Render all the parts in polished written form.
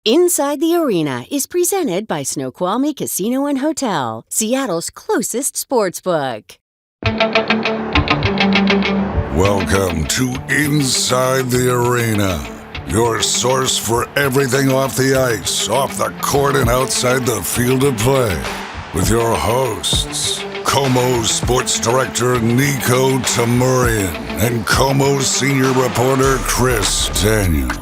Inside the Arena is presented by Snoqualmie Casino and Hotel, Seattle's closest sportsbook. Welcome to Inside the Arena, your source for everything off the ice, off the court, and outside the field of play. With your hosts, KOMO Sports Director Niko Tamurian and KOMO Senior Reporter Chris Daniels.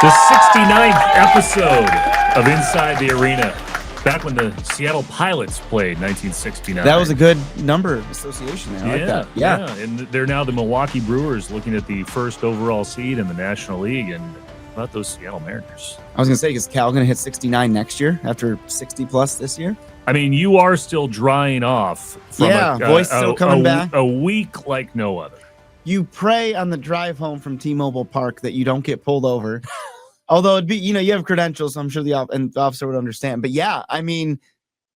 The 69th episode of Inside the Arena, back when the Seattle Pilots played 1969. That was a good number association there. I like that. Yeah, and they're now the Milwaukee Brewers, looking at the first overall seed in the National League. And how about those Seattle Mariners? I was going to say, is Cal going to hit 69 next year after 60 plus this year? I mean, you are still drying off from voice still coming back. A week like no other. You pray on the drive home from T-Mobile Park that you don't get pulled over. Although it'd be, you have credentials, so I'm sure the officer would understand. But yeah, I mean,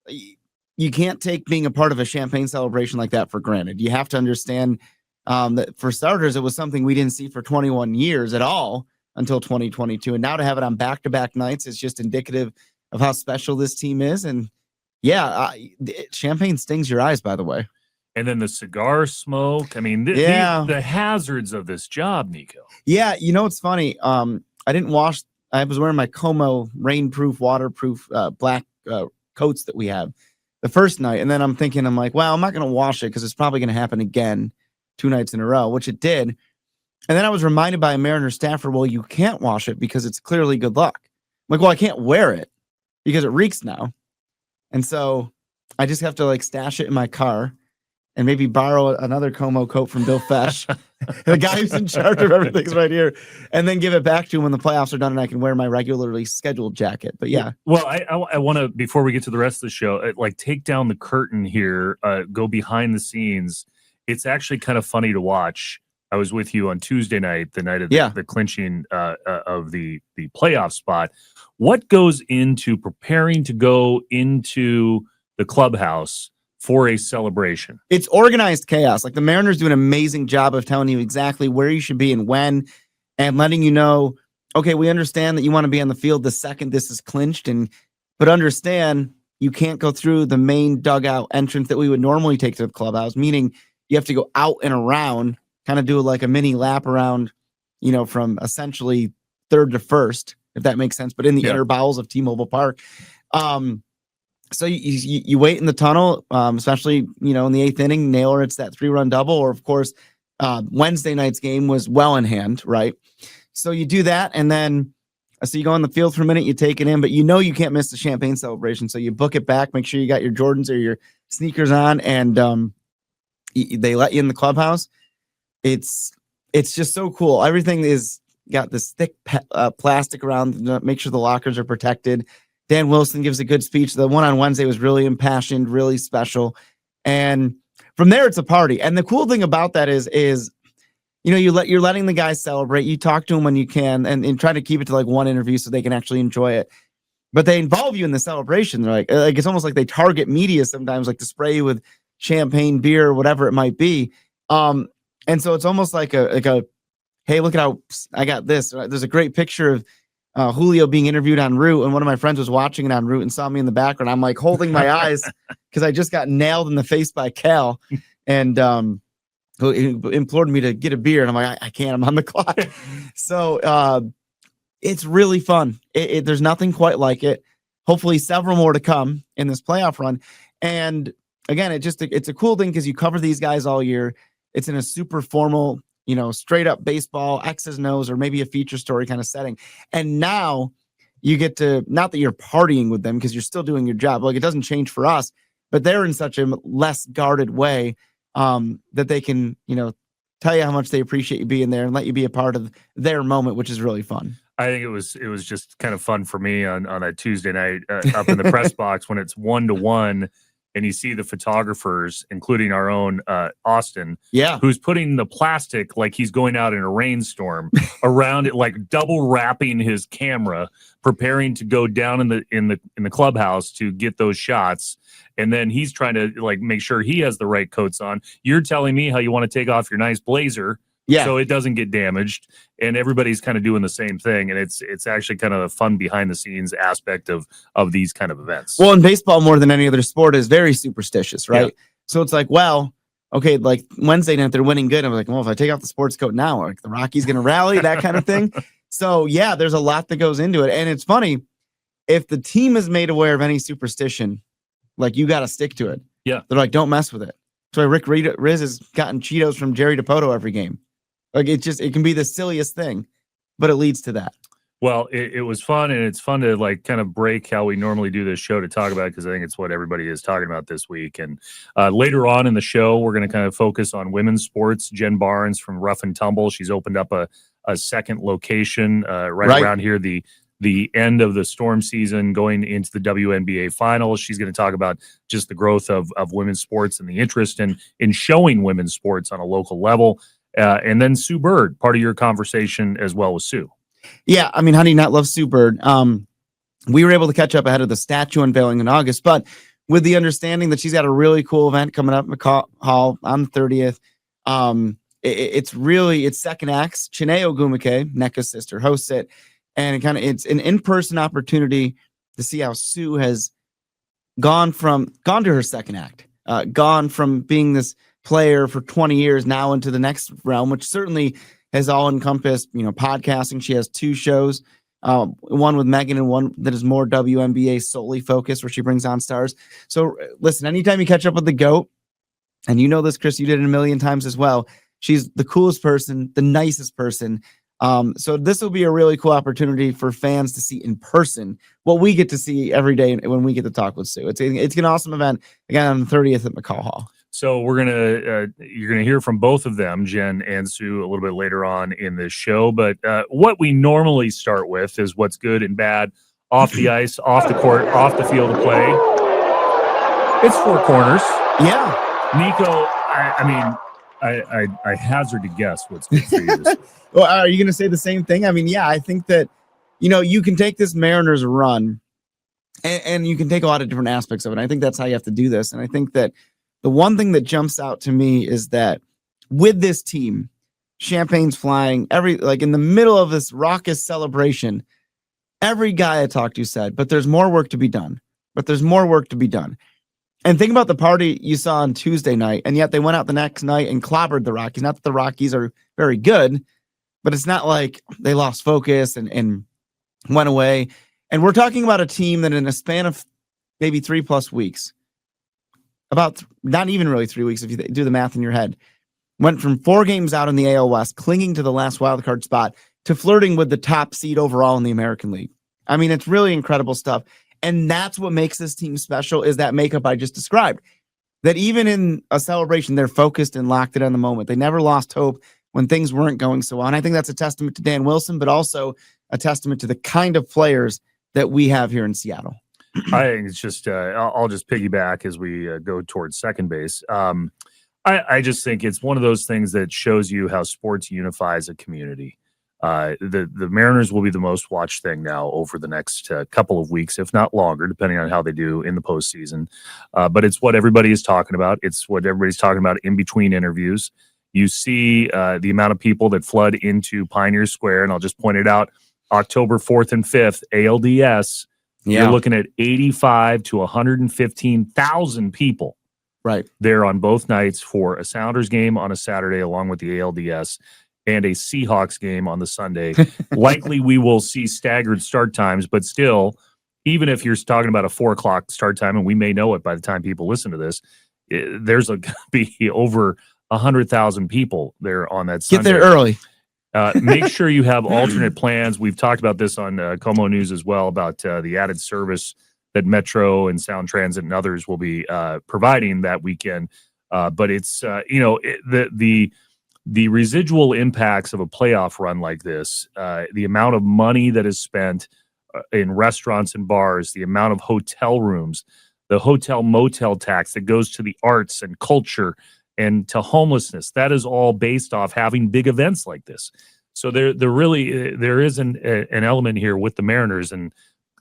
you can't take being a part of a champagne celebration like that for granted. You have to understand that for starters, it was something we didn't see for 21 years at all until 2022. And now to have it on back-to-back nights is just indicative of how special this team is. And yeah, champagne stings your eyes, by the way. And then the cigar smoke. I mean, the hazards of this job, Niko. Yeah, it's funny. I didn't wash. I was wearing my KOMO rainproof, waterproof black coats that we have the first night. And then I'm like, well, I'm not going to wash it because it's probably going to happen again 2 nights in a row, which it did. And then I was reminded by a Mariner staffer, well, you can't wash it because it's clearly good luck. I'm like, well, I can't wear it because it reeks now. And so I just have to stash it in my car and maybe borrow another KOMO coat from Bill Fesh, the guy who's in charge of everything's right here, and then give it back to him when the playoffs are done and I can wear my regularly scheduled jacket. But yeah. Well, I want to, before we get to the rest of the show, take down the curtain here, go behind the scenes. It's actually kind of funny to watch. I was with you on Tuesday night, the night of the clinching of the playoff spot. What goes into preparing to go into the clubhouse for a celebration? It's organized chaos. The Mariners do an amazing job of telling you exactly where you should be and when, and letting you know, okay, we understand that you want to be on the field the second this is clinched, but understand you can't go through the main dugout entrance that we would normally take to the clubhouse, meaning you have to go out and around, kind of do a mini lap around, from essentially third to first, if that makes sense, but in the inner bowels of T-Mobile Park. So you wait in the tunnel, especially, in the 8th inning, Naylor, it's that 3-run double, or of course, Wednesday night's game was well in hand, right? So you do that, and then, so you go on the field for a minute, you take it in, but you can't miss the champagne celebration, so you book it back, make sure you got your Jordans or your sneakers on, and they let you in the clubhouse. It's just so cool. Everything is got this thick plastic around to make sure the lockers are protected. Dan Wilson gives a good speech. The one on Wednesday was really impassioned, really special. And from there, it's a party. And the cool thing about that is you're letting the guys celebrate. You talk to them when you can and try to keep it to one interview so they can actually enjoy it. But they involve you in the celebration. They're like it's almost like they target media sometimes, to spray you with champagne, beer, or whatever it might be. And so it's almost like a hey, look at how I got this. There's a great picture of Julio being interviewed on Root, and one of my friends was watching it on Root and saw me in the background. I'm holding my eyes because I just got nailed in the face by Cal, and he implored me to get a beer, and I'm like, I can't. I'm on the clock. So it's really fun. There's nothing quite like it. Hopefully, several more to come in this playoff run. And again, it's a cool thing because you cover these guys all year. It's in a super formal, straight up baseball, X's and O's, or maybe a feature story kind of setting. And now you get to, not that you're partying with them because you're still doing your job. It doesn't change for us, but they're in such a less guarded way that they can, tell you how much they appreciate you being there and let you be a part of their moment, which is really fun. I think it was just kind of fun for me on a Tuesday night up in the press box when it's 1-1. And you see the photographers, including our own Austin, who's putting the plastic like he's going out in a rainstorm around it, double wrapping his camera, preparing to go down in the clubhouse to get those shots. And then he's trying to make sure he has the right coats on. You're telling me how you want to take off your nice blazer Yeah. So it doesn't get damaged, and everybody's kind of doing the same thing. And it's actually kind of a fun behind the scenes aspect of these kind of events. Well, in baseball, more than any other sport, is very superstitious, right? Yeah. So it's like, well, okay, like Wednesday night, they're winning good. I'm like, well, if I take off the sports coat now, like the Rockies going to rally, that kind of thing. So yeah, there's a lot that goes into it. And it's funny, if the team is made aware of any superstition, like you got to stick to it. Yeah. They're like, don't mess with it. So Rick Riz has gotten Cheetos from Jerry DePoto every game. Like it can be the silliest thing, but it leads to that. Well, it was fun, and it's fun to like kind of break how we normally do this show to talk about it, because I think it's what everybody is talking about this week. And later on in the show, we're going to kind of focus on women's sports. Jen Barnes from Rough and Tumble, she's opened up a second location right around here, the end of the storm season, going into the WNBA finals. She's going to talk about just the growth of women's sports and the interest in showing women's sports on a local level. And then Sue Bird, part of your conversation as well with Sue. Yeah, I mean, how do you not love Sue Bird? We were able to catch up ahead of the statue unveiling in August, but with the understanding that she's got a really cool event coming up in McCall Hall on the 30th. It's second acts. Chiney Ogumike, Neka's sister, hosts it. And it's an in-person opportunity to see how Sue has gone to her second act, gone from being this player for 20 years now into the next realm, which certainly has all encompassed, podcasting. She has 2 shows, one with Megan and one that is more WNBA solely focused, where she brings on stars. So listen, anytime you catch up with the GOAT, and you know this, Chris, you did it a million times as well. She's the coolest person, the nicest person. So this will be a really cool opportunity for fans to see in person what we get to see every day when we get to talk with Sue. It's an awesome event, again, on the 30th at McCall Hall. So you're gonna hear from both of them, Jen and Sue, a little bit later on in this show. But what we normally start with is what's good and bad off the ice, off the court, off the field of play. It's 4 corners. Yeah, Niko. I hazard to guess what's good for you. Well, are you going to say the same thing? I mean, yeah, I think that, you can take this Mariners run and you can take a lot of different aspects of it. I think that's how you have to do this. And I think that the one thing that jumps out to me is that with this team, champagne's flying, in the middle of this raucous celebration, every guy I talked to said, but there's more work to be done. And think about the party you saw on Tuesday night, and yet they went out the next night and clobbered the Rockies. Not that the Rockies are very good, but it's not like they lost focus and went away. And we're talking about a team that in a span of maybe 3+ weeks, about not even really 3 weeks if you do the math in your head, went from 4 games out in the AL West, clinging to the last wildcard spot, to flirting with the top seed overall in the American League. I mean, it's really incredible stuff. And that's what makes this team special, is that makeup I just described. That even in a celebration, they're focused and locked in on the moment. They never lost hope when things weren't going so well. And I think that's a testament to Dan Wilson, but also a testament to the kind of players that we have here in Seattle. I think it's just, I'll just piggyback as we go towards second base. I just think it's one of those things that shows you how sports unifies a community. The Mariners will be the most watched thing now over the next couple of weeks, if not longer, depending on how they do in the postseason. But it's what everybody is talking about. It's what everybody's talking about in between interviews. You see the amount of people that flood into Pioneer Square, and I'll just point it out, October 4th and 5th, ALDS, you're looking at 85 to 115,000 people there on both nights for a Sounders game on a Saturday along with the ALDS, and a Seahawks game on the Sunday. Likely we will see staggered start times, but still, even if you're talking about a 4:00 start time, and we may know it by the time people listen to this, there's going to be over 100,000 people there on that Sunday. Get there early. Make sure you have alternate plans. We've talked about this on KOMO News as well, about the added service that Metro and Sound Transit and others will be providing that weekend. But it's, the residual impacts of a playoff run like this, the amount of money that is spent in restaurants and bars, the amount of hotel rooms, the hotel motel tax that goes to the arts and culture and to homelessness, that is all based off having big events like this. So there is an element here with the Mariners, and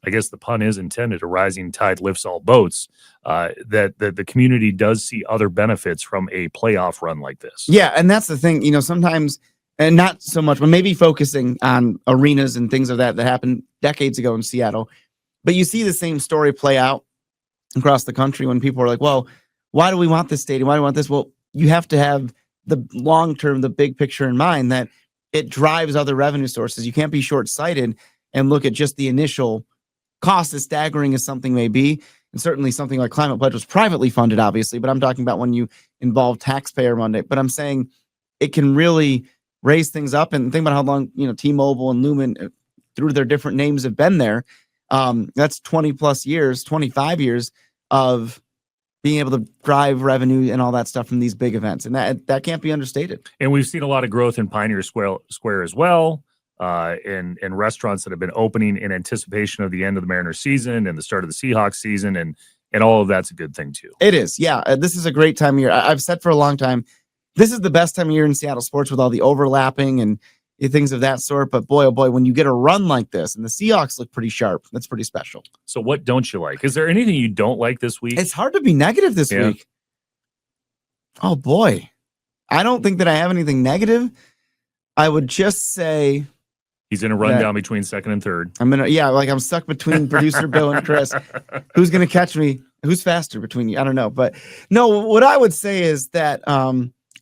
I guess the pun is intended, a rising tide lifts all boats, that the community does see other benefits from a playoff run like this. Yeah, and that's the thing. Sometimes and not so much, but maybe focusing on arenas and things of that happened decades ago in Seattle. But you see the same story play out across the country when people are like, well, why do we want this stadium? Why do we want this? Well, you have to have the long term, the big picture in mind, that it drives other revenue sources. You can't be short-sighted and look at just the initial cost, as staggering as something may be. And certainly something like Climate Pledge was privately funded, obviously, but I'm talking about when you involve taxpayer money. But I'm saying it can really raise things up. And think about how long, T-Mobile and Lumen, through their different names, have been there. That's 20 plus years, 25 years of being able to drive revenue and all that stuff from these big events. And that can't be understated. And we've seen a lot of growth in Pioneer Square as well, in restaurants that have been opening in anticipation of the end of the Mariners season and the start of the Seahawks season. And all of that's a good thing too. It is. Yeah. This is a great time of year. I've said for a long time, this is the best time of year in Seattle sports with all the overlapping and things of that sort. But boy, oh boy, when you get a run like this and the Seahawks look pretty sharp, that's pretty special. So what don't you like? Is there anything you don't like this week? It's hard to be negative this week. Oh boy. I don't think that I have anything negative. I would just say he's in a rundown between second and third. I'm stuck between producer Bill and Chris. Who's going to catch me? Who's faster between you? I don't know. But no, what I would say is that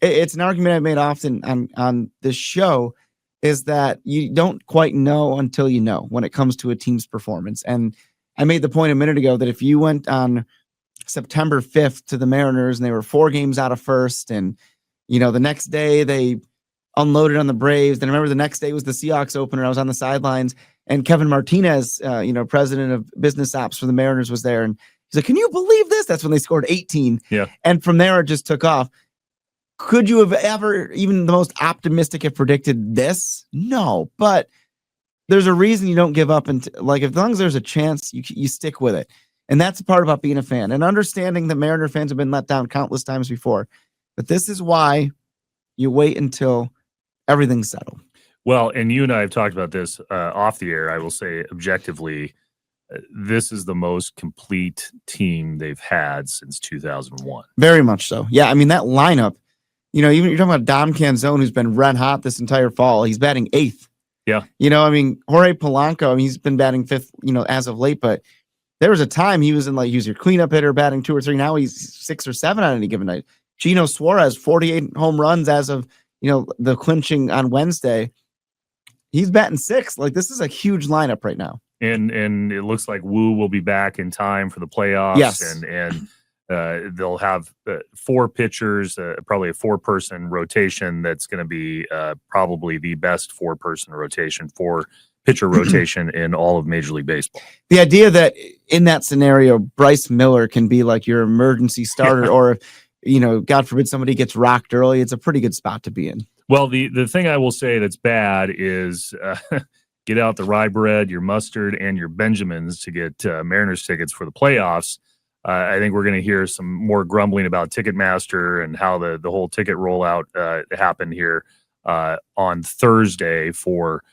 it's an argument I've made often on this show, is that you don't quite know until you know when it comes to a team's performance. And I made the point a minute ago that if you went on September 5th to the Mariners and they were 4 games out of first, and, the next day they unloaded on the Braves. Then remember the next day was the Seahawks opener. I was on the sidelines, and Kevin Martinez, president of business ops for the Mariners, was there. And he's like, can you believe this? That's when they scored 18. Yeah. And from there, it just took off. Could you have ever, even the most optimistic, have predicted this? No, but there's a reason you don't give up. And as long as there's a chance, you stick with it. And that's the part about being a fan and understanding that Mariner fans have been let down countless times before. But this is why you wait until everything's settled. Well, and you and I have talked about this off the air. I will say objectively, this is the most complete team they've had since 2001. Very much so. Yeah, I mean, that lineup, even you're talking about Dom Canzone, who's been red hot this entire fall. He's batting 8th. Yeah. Jorge Polanco, he's been batting 5th, as of late, but there was a time he was he was your cleanup hitter, batting 2 or 3. Now he's 6 or 7 on any given night. Gino Suarez, 48 home runs as of, the clinching on Wednesday. He's batting 6th. This is a huge lineup right now. And it looks like Wu will be back in time for the playoffs. Yes. And they'll have 4 pitchers, probably a 4-person rotation. That's going to be probably the best 4-person rotation, 4-pitcher rotation in all of Major League Baseball. The idea that in that scenario, Bryce Miller can be like your emergency starter, or God forbid somebody gets rocked early, it's a pretty good spot to be in. Well, the thing I will say that's bad is get out the rye bread, your mustard, and your Benjamins to get Mariners tickets for the playoffs. I think we're going to hear some more grumbling about Ticketmaster and how the whole ticket rollout happened here on Thursday for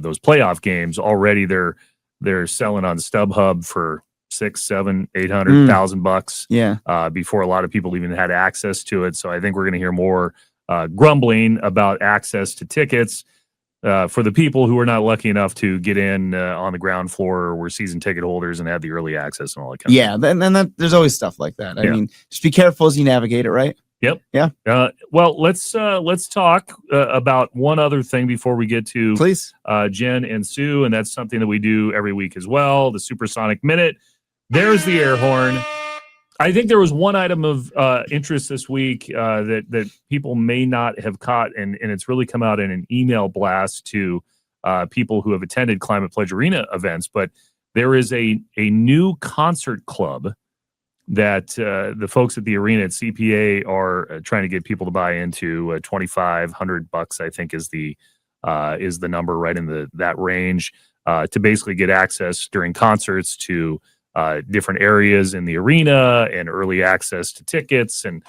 those playoff games. Already they're selling on StubHub for $600,000, $700,000, $800,000. Yeah. Before a lot of people even had access to it. So I think we're going to hear more grumbling about access to tickets for the people who are not lucky enough to get in on the ground floor, or were season ticket holders and had the early access and all that kind of stuff. And there's always stuff like that. I mean, just be careful as you navigate it, right? Yep. Yeah. Well, let's talk about one other thing before we get to please Jen and Sue, and that's something that we do every week as well, the Supersonic Minute. There's the air horn. I think there was one item of interest this week that people may not have caught, and it's really come out in an email blast to people who have attended Climate Pledge Arena events. But there is a new concert club that the folks at the arena at CPA are trying to get people to buy into. $2,500, I think, is the number, right in that range, to basically get access during concerts to different areas in the arena and early access to tickets. And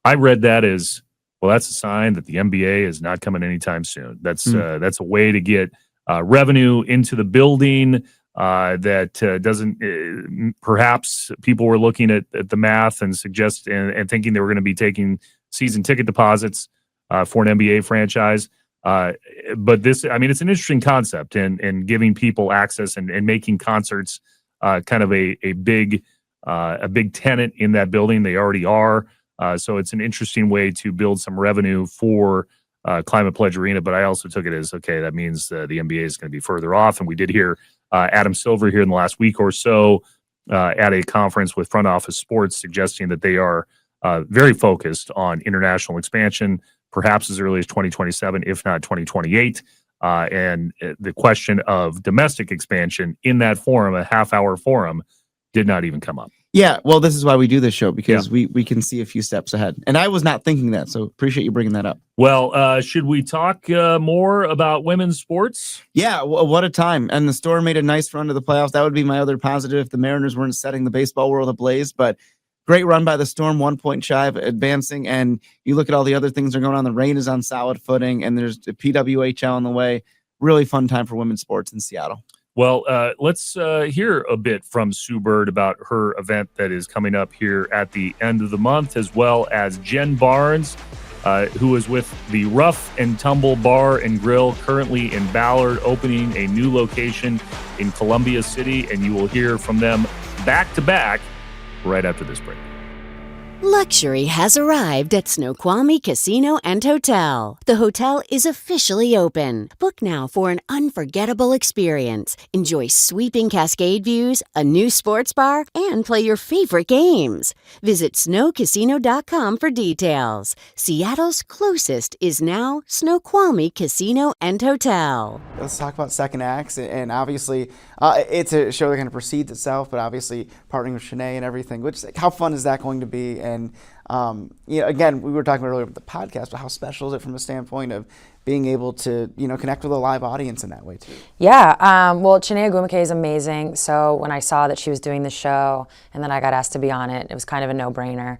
I read that as, well, that's a sign that the NBA is not coming anytime soon. That's a way to get revenue into the building that doesn't, perhaps people were looking at the math and thinking they were going to be taking season ticket deposits for an NBA franchise. But this, I mean, it's an interesting concept, and giving people access and making concerts kind of a big tenant in that building. They already are. So it's an interesting way to build some revenue for Climate Pledge Arena. But I also took it as, okay, that means the NBA is going to be further off. And we did hear Adam Silver here in the last week or so at a conference with Front Office Sports, suggesting that they are very focused on international expansion, perhaps as early as 2027, if not 2028. And the question of domestic expansion in that forum, a half-hour forum, did not even come up. Yeah, well, this is why we do this show, because we can see a few steps ahead. And I was not thinking that, so appreciate you bringing that up. Well, should we talk more about women's sports? Yeah, what a time. And the Storm made a nice run to the playoffs. That would be my other positive if the Mariners weren't setting the baseball world ablaze. But great run by the Storm, 1 point shy of advancing. And you look at all the other things that are going on. The Rain is on solid footing, and there's the PWHL on the way. Really fun time for women's sports in Seattle. Well, let's hear a bit from Sue Bird about her event that is coming up here at the end of the month, as well as Jen Barnes, who is with the Rough and Tumble Bar and Grill, currently in Ballard, opening a new location in Columbia City, and you will hear from them back to back right after this break. Luxury has arrived at Snoqualmie Casino and Hotel. The hotel is officially open. Book now for an unforgettable experience. Enjoy sweeping Cascade views, a new sports bar, and play your favorite games. Visit snowcasino.com for details. Seattle's closest is now Snoqualmie Casino and Hotel. Let's talk about second acts, and obviously it's a show that kind of precedes itself, but obviously partnering with Shanae and everything, which, how fun is that going to be? And again, we were talking about earlier with the podcast, but how special is it from a standpoint of being able to, connect with a live audience in that way too? Yeah, well, Shanae Agumake is amazing. So when I saw that she was doing the show and then I got asked to be on it, it was kind of a no-brainer.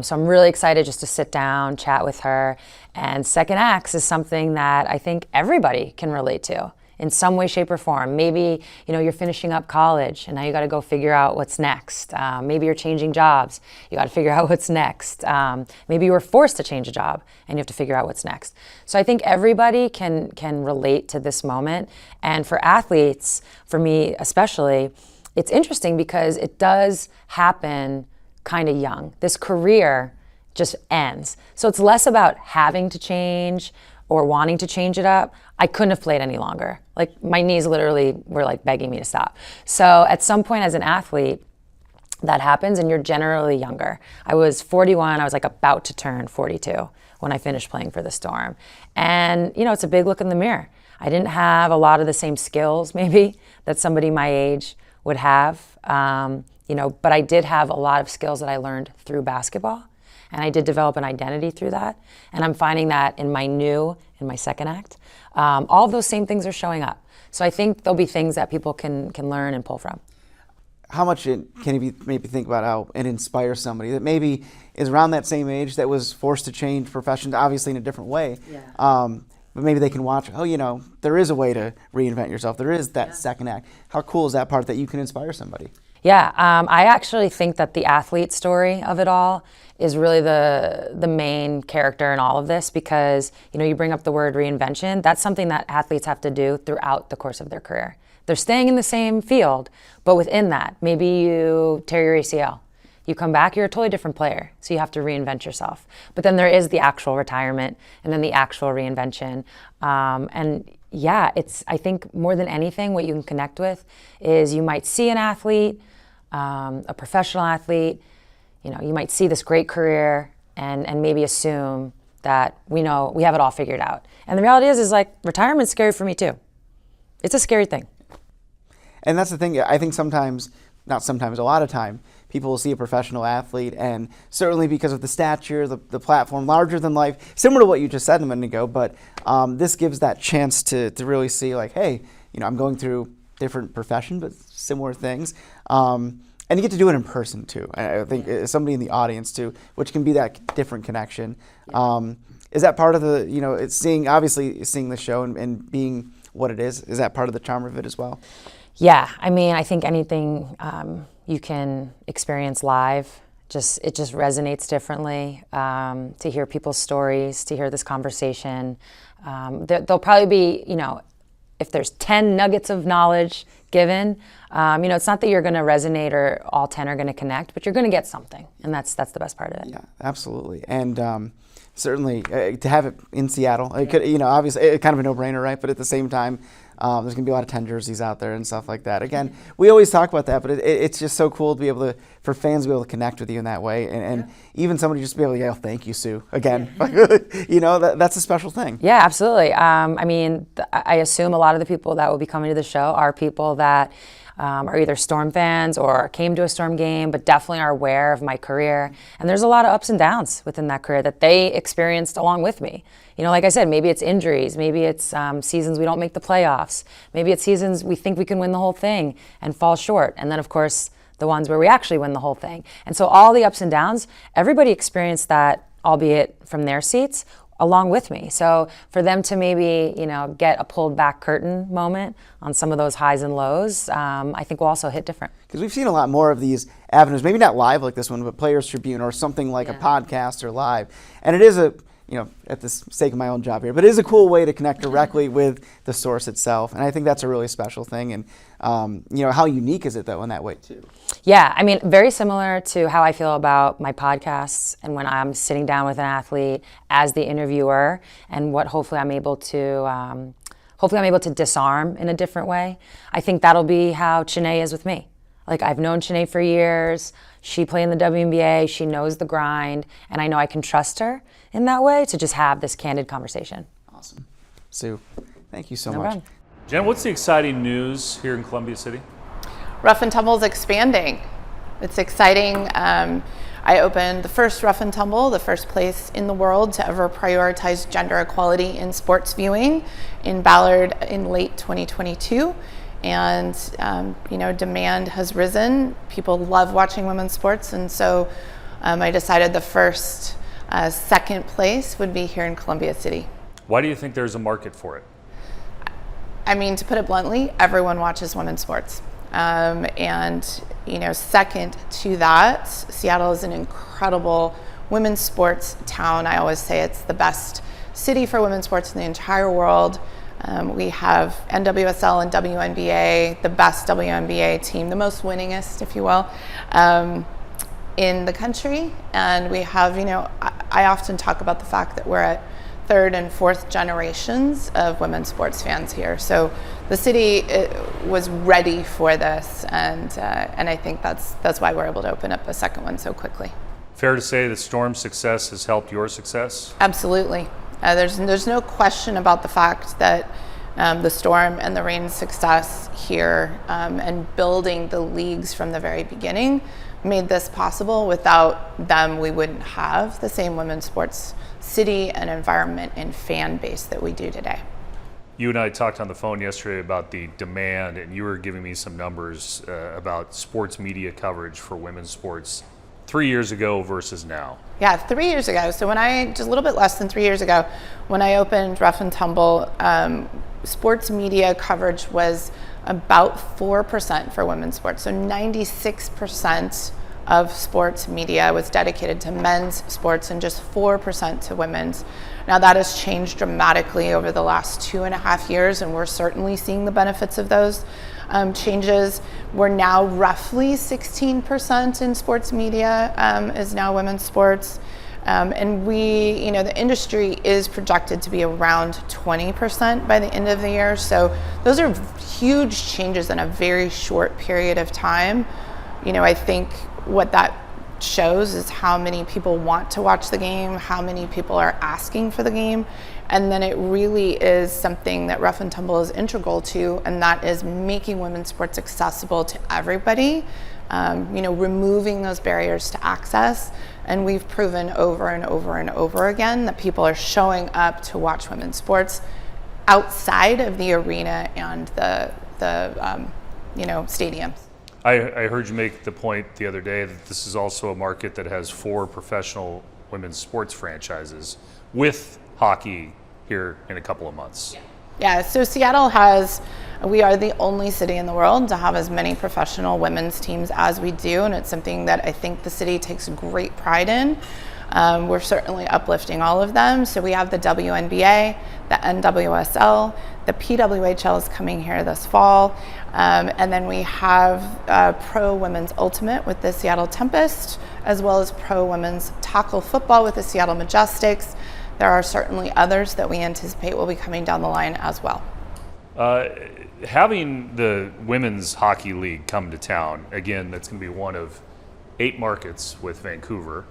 So I'm really excited just to sit down, chat with her. And second acts is something that I think everybody can relate to in some way, shape, or form. Maybe, you're finishing up college and now you got to go figure out what's next. Maybe you're changing jobs. You got to figure out what's next. Maybe you were forced to change a job and you have to figure out what's next. So I think everybody can relate to this moment. And for athletes, for me especially, it's interesting because it does happen kind of young. This career just ends. So it's less about having to change or wanting to change it up. I couldn't have played any longer. Like, my knees literally were like begging me to stop. So at some point as an athlete, that happens, and you're generally younger. I was 41, I was like about to turn 42 when I finished playing for the Storm. And it's a big look in the mirror. I didn't have a lot of the same skills maybe that somebody my age would have, but I did have a lot of skills that I learned through basketball. And I did develop an identity through that. And I'm finding that in my second act, all of those same things are showing up. So I think there'll be things that people can learn and pull from. How much can you maybe think about how it inspires somebody that maybe is around that same age that was forced to change professions, obviously in a different way. Yeah. But maybe they can watch, there is a way to reinvent yourself. There is that second act. How cool is that part that you can inspire somebody? Yeah, I actually think that the athlete story of it all is really the main character in all of this, because you bring up the word reinvention. That's something that athletes have to do throughout the course of their career. They're staying in the same field, but within that, maybe you tear your ACL. You come back, you're a totally different player, so you have to reinvent yourself. But then there is the actual retirement and then the actual reinvention. And yeah, I think more than anything, what you can connect with is you might see an athlete, a professional athlete, you might see this great career and maybe assume that we have it all figured out. And the reality is like, retirement's scary for me too. It's a scary thing. And that's the thing, I think a lot of time, people will see a professional athlete, and certainly because of the stature, the platform, larger than life, similar to what you just said a minute ago, but this gives that chance to really see like, hey, I'm going through different profession, but similar things. And you get to do it in person too. I think somebody in the audience too, which can be that different connection. Is that part of the, it's seeing the show and being what it is that part of the charm of it as well? Yeah, I think anything you can experience live, it just resonates differently. To hear people's stories, to hear this conversation, There'll probably be, if there's 10 nuggets of knowledge given, it's not that you're going to resonate or all 10 are going to connect, but you're going to get something. And that's the best part of it. Yeah, absolutely. And certainly to have it in Seattle, it could, obviously it's kind of a no-brainer, right? But at the same time, there's going to be a lot of 10 jerseys out there and stuff like that. Again, we always talk about that, but it's just so cool to be able to, for fans to be able to connect with you in that way. And even somebody just be able to yell, thank you, Sue, again. That's a special thing. Yeah, absolutely. I assume a lot of the people that will be coming to the show are people that are either Storm fans or came to a Storm game, but definitely are aware of my career. And there's a lot of ups and downs within that career that they experienced along with me. Like I said, maybe it's injuries, maybe it's seasons we don't make the playoffs, maybe it's seasons we think we can win the whole thing and fall short. And then, of course, the ones where we actually win the whole thing. And so all the ups and downs, everybody experienced that, albeit from their seats, along with me. So for them to maybe, get a pulled back curtain moment on some of those highs and lows, I think will also hit different. Because we've seen a lot more of these avenues, maybe not live like this one, but Players Tribune or something like a podcast or live. And it is at the sake of my own job here, but it is a cool way to connect directly with the source itself. And I think that's a really special thing. And, how unique is it though in that way too? Yeah, very similar to how I feel about my podcasts and when I'm sitting down with an athlete as the interviewer and what hopefully I'm able to disarm in a different way. I think that'll be how Chene is with me. Like, I've known Chene for years. She played in the WNBA. She knows the grind. And I know I can trust her in that way to just have this candid conversation. Awesome. Sue, thank you so No much. problem. Jen, what's the exciting news here in Columbia City? Rough and Tumble's expanding. It's exciting. I opened the first Rough and Tumble, the first place in the world to ever prioritize gender equality in sports viewing in Ballard in late 2022. And, demand has risen. People love watching women's sports. And so I decided the first second place would be here in Columbia City. Why do you think there's a market for it? To put it bluntly, everyone watches women's sports. Second to that, Seattle is an incredible women's sports town. I always say it's the best city for women's sports in the entire world. We have NWSL and WNBA, the best WNBA team, the most winningest, if you will, in the country. And we have, I often talk about the fact that we're at third and fourth generations of women's sports fans here. So the city was ready for this, and I think that's why we're able to open up a second one so quickly. Fair to say that Storm's success has helped your success? Absolutely. There's no question about the fact that the Storm and the Reign's success here and building the leagues from the very beginning made this possible. Without them, we wouldn't have the same women's sports city and environment and fan base that we do today. You and I talked on the phone yesterday about the demand, and you were giving me some numbers about sports media coverage for women's sports 3 years ago versus now. Yeah, 3 years ago. So just a little bit less than 3 years ago, when I opened Rough and Tumble, sports media coverage was about 4% for women's sports. So 96% of sports media was dedicated to men's sports and just 4% to women's. Now that has changed dramatically over the last 2.5 years, and we're certainly seeing the benefits of those changes. We're now roughly 16% in sports media is now women's sports. And the industry is projected to be around 20% by the end of the year. So those are huge changes in a very short period of time. I think what that shows is how many people want to watch the game, how many people are asking for the game. And then it really is something that Rough and Tumble is integral to, and that is making women's sports accessible to everybody, removing those barriers to access. And we've proven over and over and over again that people are showing up to watch women's sports outside of the arena and the stadiums. I heard you make the point the other day that this is also a market that has 4 professional women's sports franchises with hockey here in a couple of months. Yeah, so Seattle we are the only city in the world to have as many professional women's teams as we do, and it's something that I think the city takes great pride in. We're certainly uplifting all of them. So we have the WNBA, the NWSL, the PWHL is coming here this fall. And then we have Pro Women's Ultimate with the Seattle Tempest, as well as Pro Women's Tackle Football with the Seattle Majestics. There are certainly others that we anticipate will be coming down the line as well. Having the Women's Hockey League come to town, again, that's going to be one of 8 markets with Vancouver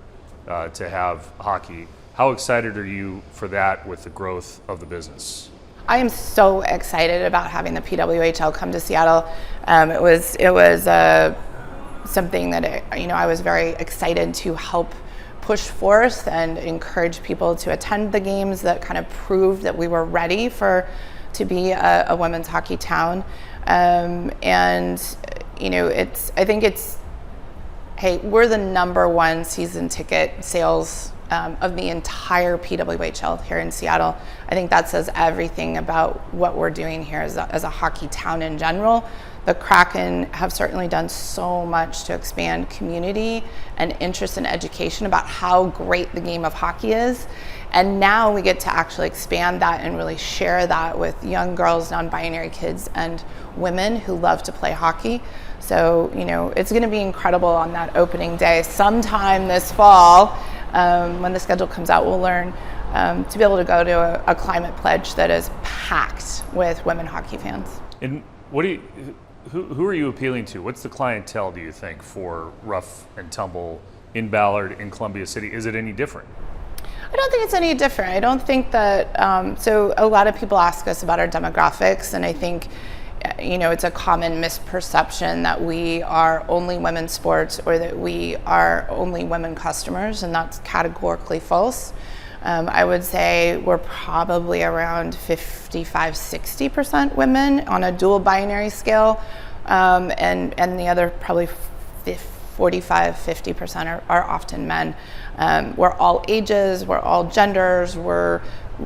to have hockey. How excited are you for that with the growth of the business? I am so excited about having the PWHL come to Seattle. It was something that I was very excited to help push forth and encourage people to attend the games that kind of proved that we were ready to be a women's hockey town. Hey, we're the #1 season ticket sales of the entire PWHL here in Seattle. I think that says everything about what we're doing here as a hockey town in general. The Kraken have certainly done so much to expand community and interest in education about how great the game of hockey is. And now we get to actually expand that and really share that with young girls, non-binary kids, and women who love to play hockey. So, it's going to be incredible on that opening day sometime this fall. When the schedule comes out, we'll learn to be able to go to a climate pledge that is packed with women hockey fans. And who are you appealing to? What's the clientele, do you think, for Rough and Tumble in Ballard, in Columbia City? Is it any different? I don't think it's any different. I don't think that, so a lot of people ask us about our demographics, and I think, it's a common misperception that we are only women's sports or that we are only women customers, and that's categorically false. I would say we're probably around 55-60% women on a dual binary scale, and the other probably 45-50% are often men. We're all ages, we're all genders,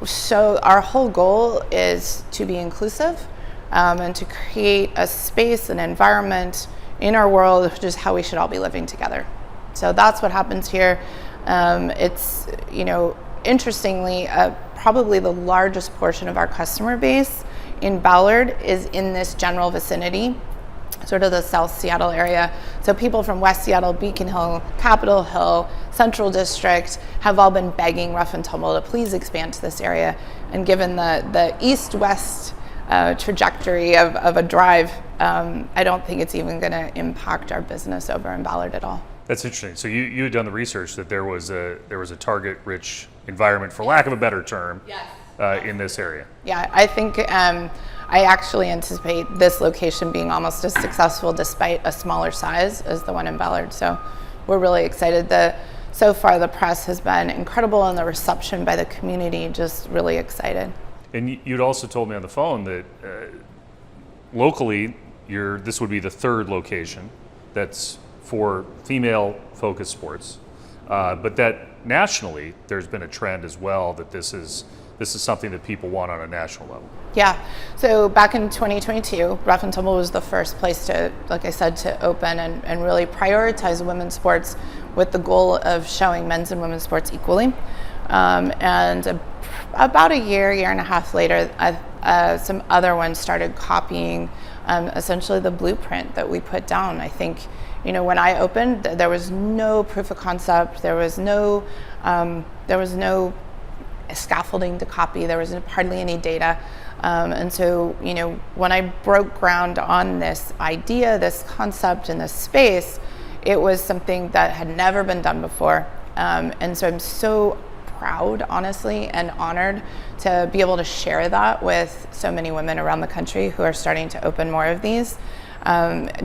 so our whole goal is to be inclusive and to create a space, an environment in our world, which is how we should all be living together. So that's what happens here. It's, interestingly, probably the largest portion of our customer base in Ballard is in this general vicinity, sort of the South Seattle area. So people from West Seattle, Beacon Hill, Capitol Hill, Central District have all been begging Rough and Tumble to please expand to this area. And given the east-west trajectory of a drive, I don't think it's even going to impact our business over in Ballard at all. That's interesting. So you had done the research that there was a target-rich environment, for lack of a better term, in this area. Yeah, I think I actually anticipate this location being almost as successful despite a smaller size as the one in Ballard. So we're really excited. So far the press has been incredible, and the reception by the community just really excited. And you'd also told me on the phone that locally, this would be the 3rd location that's for female-focused sports, but that nationally, there's been a trend as well that this is something that people want on a national level. Yeah. So back in 2022, Rough and Tumble was the first place to, like I said, to open and really prioritize women's sports with the goal of showing men's and women's sports equally. And about a year and a half later, some other ones started copying essentially the blueprint that we put down. I think, when I opened, there was no proof of concept. There was no scaffolding to copy. There was hardly any data. And so, when I broke ground on this idea, this concept, and this space, it was something that had never been done before. And so I'm so proud, honestly, and honored to be able to share that with so many women around the country who are starting to open more of these.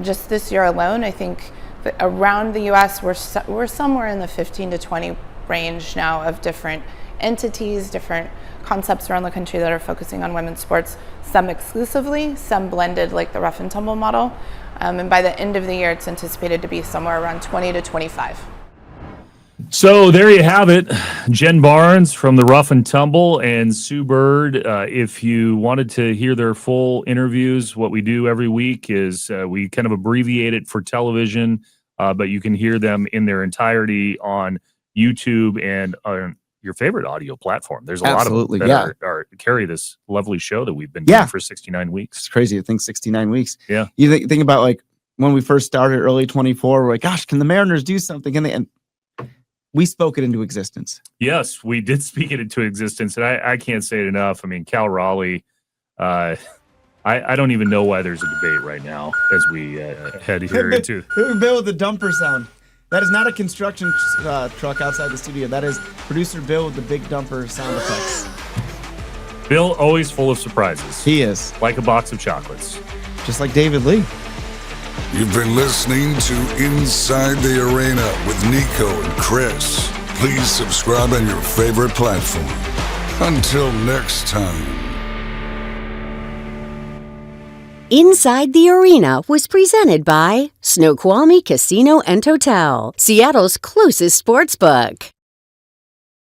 Just this year alone, I think that around the US, we're somewhere in the 15 to 20 range now of different entities, different concepts around the country that are focusing on women's sports, some exclusively, some blended like the Rough and Tumble model. And by the end of the year, it's anticipated to be somewhere around 20 to 25. So there you have it. Jen Barnes from the Rough and Tumble and Sue Bird. If you wanted to hear their full interviews, what we do every week is we kind of abbreviate it for television, but you can hear them in their entirety on YouTube and your favorite audio platform. There's a Absolutely, lot of them that carry this lovely show that we've been doing for 69 weeks. It's crazy to think 69 weeks. Yeah. You think about like when we first started early 24, we're like, gosh, can the Mariners do something? And we spoke it into existence. Yes, we did speak it into existence. And I can't say it enough. I mean, Cal Raleigh, I don't even know why there's a debate right now as we head here into. Bill with the dumper sound. That is not a construction truck outside the studio. That is producer Bill with the big dumper sound effects. Bill, always full of surprises. He is. Like a box of chocolates. Just like David Lee. You've been listening to Inside the Arena with Niko and Chris. Please subscribe on your favorite platform. Until next time. Inside the Arena was presented by Snoqualmie Casino and Hotel, Seattle's closest sports book.